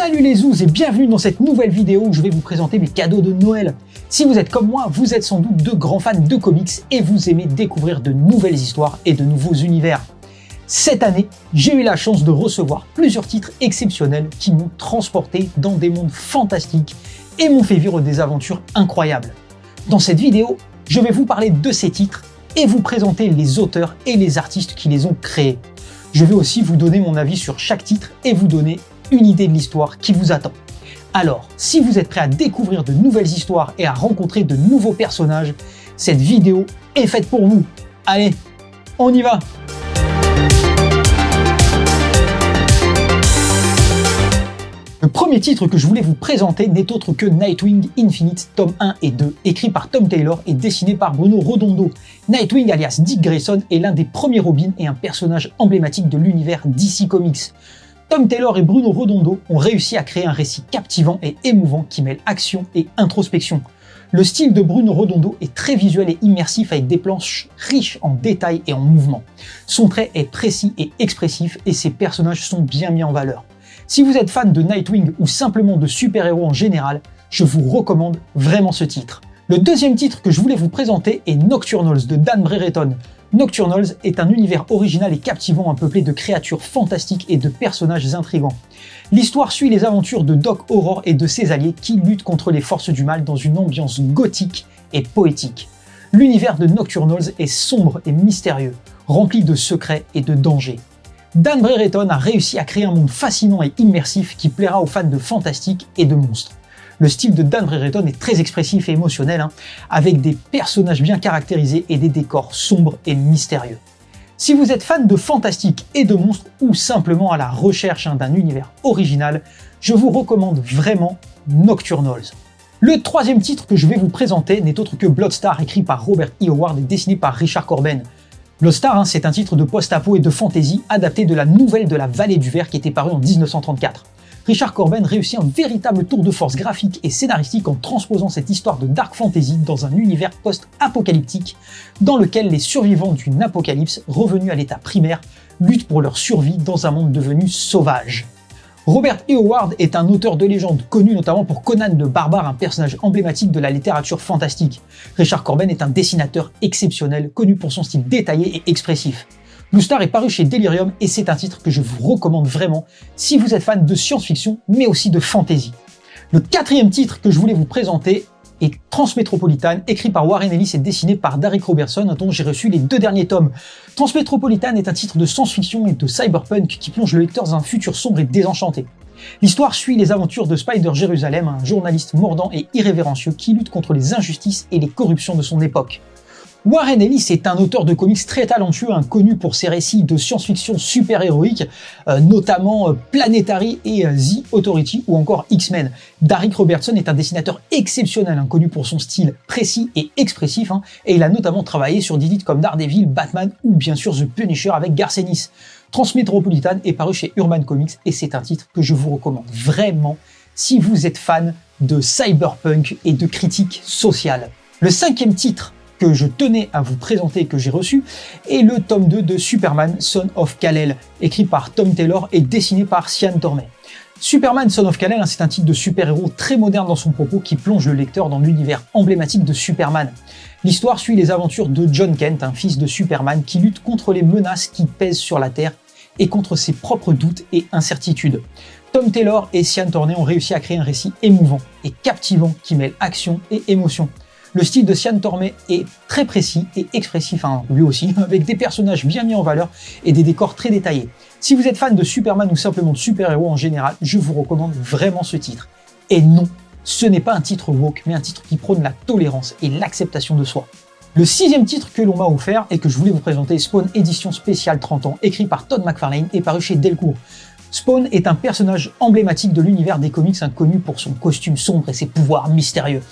Salut les zouzes et bienvenue dans cette nouvelle vidéo où je vais vous présenter mes cadeaux de Noël. Si vous êtes comme moi, vous êtes sans doute de grands fans de comics et vous aimez découvrir de nouvelles histoires et de nouveaux univers. Cette année, j'ai eu la chance de recevoir plusieurs titres exceptionnels qui m'ont transporté dans des mondes fantastiques et m'ont fait vivre des aventures incroyables. Dans cette vidéo, je vais vous parler de ces titres et vous présenter les auteurs et les artistes qui les ont créés. Je vais aussi vous donner mon avis sur chaque titre et vous donner une idée de l'histoire qui vous attend. Alors, si vous êtes prêt à découvrir de nouvelles histoires et à rencontrer de nouveaux personnages, cette vidéo est faite pour vous. Allez, on y va! Le premier titre que je voulais vous présenter n'est autre que Nightwing Infinite tome 1 et 2, écrit par Tom Taylor et dessiné par Bruno Redondo. Nightwing alias Dick Grayson est l'un des premiers Robins et un personnage emblématique de l'univers DC Comics. Tom Taylor et Bruno Redondo ont réussi à créer un récit captivant et émouvant qui mêle action et introspection. Le style de Bruno Redondo est très visuel et immersif avec des planches riches en détails et en mouvements. Son trait est précis et expressif et ses personnages sont bien mis en valeur. Si vous êtes fan de Nightwing ou simplement de super-héros en général, je vous recommande vraiment ce titre. Le deuxième titre que je voulais vous présenter est Nocturnals de Dan Brereton. Nocturnals est un univers original et captivant peuplé de créatures fantastiques et de personnages intrigants. L'histoire suit les aventures de Doc Aurore et de ses alliés qui luttent contre les forces du mal dans une ambiance gothique et poétique. L'univers de Nocturnals est sombre et mystérieux, rempli de secrets et de dangers. Dan Brereton a réussi à créer un monde fascinant et immersif qui plaira aux fans de fantastique et de monstres. Le style de Dan Brereton est très expressif et émotionnel, avec des personnages bien caractérisés et des décors sombres et mystérieux. Si vous êtes fan de fantastique et de monstres ou simplement à la recherche d'un univers original, je vous recommande vraiment Nocturnals. Le troisième titre que je vais vous présenter n'est autre que Bloodstar, écrit par Robert E. Howard et dessiné par Richard Corben. Bloodstar, c'est un titre de post-apo et de fantasy adapté de la nouvelle de la Vallée du Ver qui était parue en 1934. Richard Corben réussit un véritable tour de force graphique et scénaristique en transposant cette histoire de dark fantasy dans un univers post-apocalyptique dans lequel les survivants d'une apocalypse revenus à l'état primaire luttent pour leur survie dans un monde devenu sauvage. Robert E. Howard est un auteur de légende connu notamment pour Conan le Barbare, un personnage emblématique de la littérature fantastique. Richard Corben est un dessinateur exceptionnel connu pour son style détaillé et expressif. Bloodstar est paru chez Delirium et c'est un titre que je vous recommande vraiment si vous êtes fan de science-fiction mais aussi de fantasy. Le quatrième titre que je voulais vous présenter est Transmétropolitan, écrit par Warren Ellis et dessiné par Darick Robertson, dont j'ai reçu les 2 derniers tomes. Transmétropolitan est un titre de science-fiction et de cyberpunk qui plonge le lecteur dans un futur sombre et désenchanté. L'histoire suit les aventures de Spider Jérusalem, un journaliste mordant et irrévérencieux qui lutte contre les injustices et les corruptions de son époque. Warren Ellis est un auteur de comics très talentueux, connu pour ses récits de science-fiction super-héroïque, notamment Planetary et The Authority ou encore X-Men. Darick Robertson est un dessinateur exceptionnel, connu pour son style précis et expressif, et il a notamment travaillé sur des titres comme Daredevil, Batman ou bien sûr The Punisher avec Garth Ennis. Transmétropolitan est paru chez Urban Comics et c'est un titre que je vous recommande vraiment si vous êtes fan de cyberpunk et de critique sociale. Le cinquième titre que je tenais à vous présenter et que j'ai reçu est le tome 2 de Superman Son of Kal-El, écrit par Tom Taylor et dessiné par Cian Tormey. Superman Son of Kal-El, c'est un titre de super-héros très moderne dans son propos qui plonge le lecteur dans l'univers emblématique de Superman. L'histoire suit les aventures de John Kent, un fils de Superman qui lutte contre les menaces qui pèsent sur la Terre et contre ses propres doutes et incertitudes. Tom Taylor et Cian Tormey ont réussi à créer un récit émouvant et captivant qui mêle action et émotion. Le style de Cian Tormey est très précis et expressif, lui aussi, avec des personnages bien mis en valeur et des décors très détaillés. Si vous êtes fan de Superman ou simplement de super-héros en général, je vous recommande vraiment ce titre. Et non, ce n'est pas un titre woke, mais un titre qui prône la tolérance et l'acceptation de soi. Le sixième titre que l'on m'a offert et que je voulais vous présenter est Spawn édition spéciale 30 ans, écrit par Todd McFarlane et paru chez Delcourt. Spawn est un personnage emblématique de l'univers des comics, connu pour son costume sombre et ses pouvoirs mystérieux.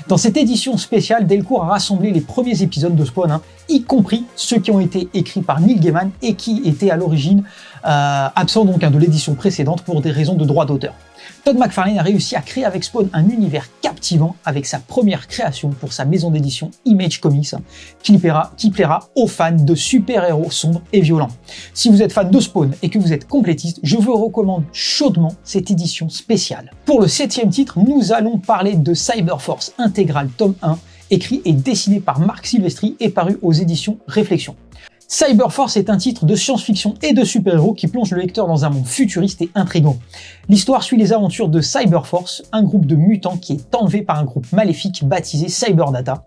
Dans cette édition spéciale, Delcourt a rassemblé les premiers épisodes de Spawn, y compris ceux qui ont été écrits par Neil Gaiman et qui étaient à l'origine absents de l'édition précédente pour des raisons de droit d'auteur. Todd McFarlane a réussi à créer avec Spawn un univers captivant avec sa première création pour sa maison d'édition Image Comics, qui plaira aux fans de super-héros sombres et violents. Si vous êtes fan de Spawn et que vous êtes complétiste, je vous recommande chaudement cette édition spéciale. Pour le 7e titre, nous allons parler de Cyberforce Intégral tome 1, écrit et dessiné par Marc Silvestri et paru aux éditions Réflexion. Cyberforce est un titre de science-fiction et de super-héros qui plonge le lecteur dans un monde futuriste et intrigant. L'histoire suit les aventures de Cyberforce, un groupe de mutants qui est enlevé par un groupe maléfique baptisé Cyberdata,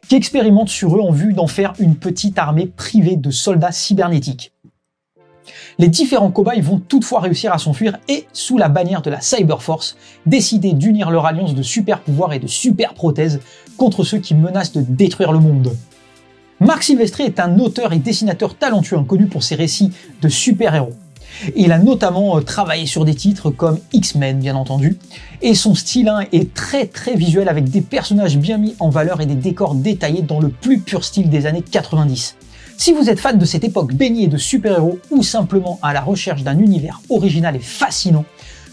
qui expérimente sur eux en vue d'en faire une petite armée privée de soldats cybernétiques. Les différents cobayes vont toutefois réussir à s'enfuir et, sous la bannière de la Cyberforce, décider d'unir leur alliance de super-pouvoirs et de super-prothèses contre ceux qui menacent de détruire le monde. Marc Silvestri est un auteur et dessinateur talentueux connu pour ses récits de super-héros. Il a notamment travaillé sur des titres comme X-Men bien entendu, et son style est très visuel avec des personnages bien mis en valeur et des décors détaillés dans le plus pur style des années 90. Si vous êtes fan de cette époque baignée de super-héros ou simplement à la recherche d'un univers original et fascinant,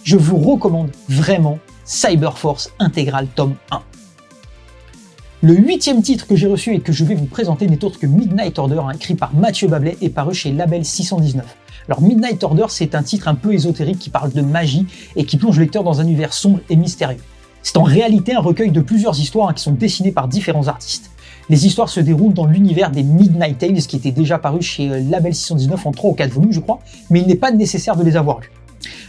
je vous recommande vraiment Cyberforce Intégral tome 1. Le 8e titre que j'ai reçu et que je vais vous présenter n'est autre que Midnight Order, écrit par Mathieu Bablet et paru chez Label 619. Alors Midnight Order, c'est un titre un peu ésotérique qui parle de magie et qui plonge le lecteur dans un univers sombre et mystérieux. C'est en réalité un recueil de plusieurs histoires qui sont dessinées par différents artistes. Les histoires se déroulent dans l'univers des Midnight Tales qui était déjà paru chez Label 619 en 3 ou 4 volumes je crois, mais il n'est pas nécessaire de les avoir lus.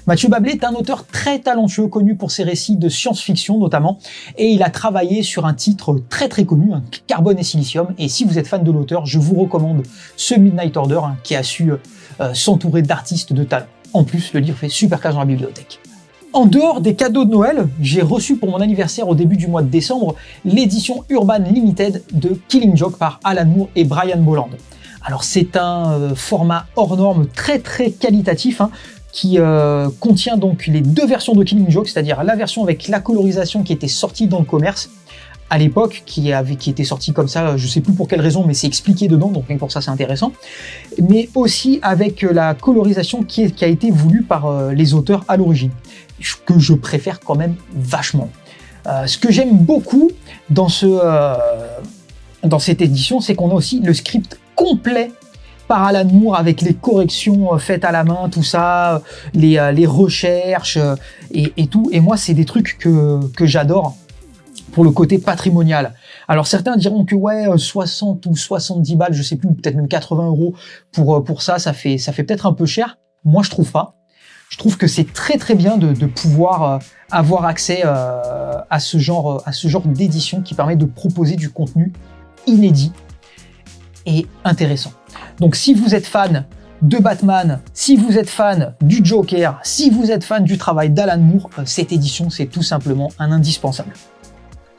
Mathieu Bablet est un auteur très talentueux, connu pour ses récits de science-fiction notamment, et il a travaillé sur un titre très connu, Carbone et Silicium, et si vous êtes fan de l'auteur, je vous recommande ce Midnight Order qui a su s'entourer d'artistes de talent. En plus, le livre fait super classe dans la bibliothèque. En dehors des cadeaux de Noël, j'ai reçu pour mon anniversaire au début du mois de décembre l'édition Urban Limited de Killing Joke par Alan Moore et Brian Bolland. Alors c'est un format hors norme très qualitatif, qui contient donc les deux versions de Killing Joke, c'est-à-dire la version avec la colorisation qui était sortie dans le commerce à l'époque, qui était sortie comme ça, je sais plus pour quelle raison, mais c'est expliqué dedans, donc pour ça c'est intéressant, mais aussi avec la colorisation qui a été voulue par les auteurs à l'origine, que je préfère quand même vachement. Ce que j'aime beaucoup dans cette édition, c'est qu'on a aussi le script complet par Alan Moore avec les corrections faites à la main, tout ça, les recherches et tout. Et moi, c'est des trucs que j'adore pour le côté patrimonial. Alors certains diront que ouais, 60 ou 70 balles, je sais plus, peut-être même 80 euros pour ça fait peut-être un peu cher. Moi, je trouve pas. Je trouve que c'est très bien de pouvoir avoir accès à ce genre d'édition qui permet de proposer du contenu inédit et intéressant. Donc si vous êtes fan de Batman, si vous êtes fan du Joker, si vous êtes fan du travail d'Alan Moore, cette édition c'est tout simplement un indispensable.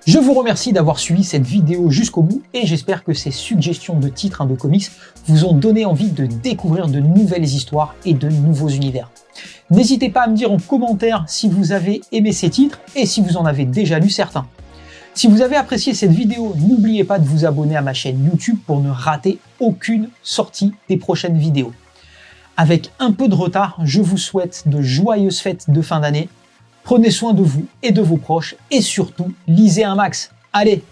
Je vous remercie d'avoir suivi cette vidéo jusqu'au bout et j'espère que ces suggestions de titres de comics vous ont donné envie de découvrir de nouvelles histoires et de nouveaux univers. N'hésitez pas à me dire en commentaire si vous avez aimé ces titres et si vous en avez déjà lu certains. Si vous avez apprécié cette vidéo, n'oubliez pas de vous abonner à ma chaîne YouTube pour ne rater aucune sortie des prochaines vidéos. Avec un peu de retard, je vous souhaite de joyeuses fêtes de fin d'année. Prenez soin de vous et de vos proches et surtout, lisez un max. Allez,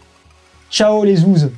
ciao les zouzes!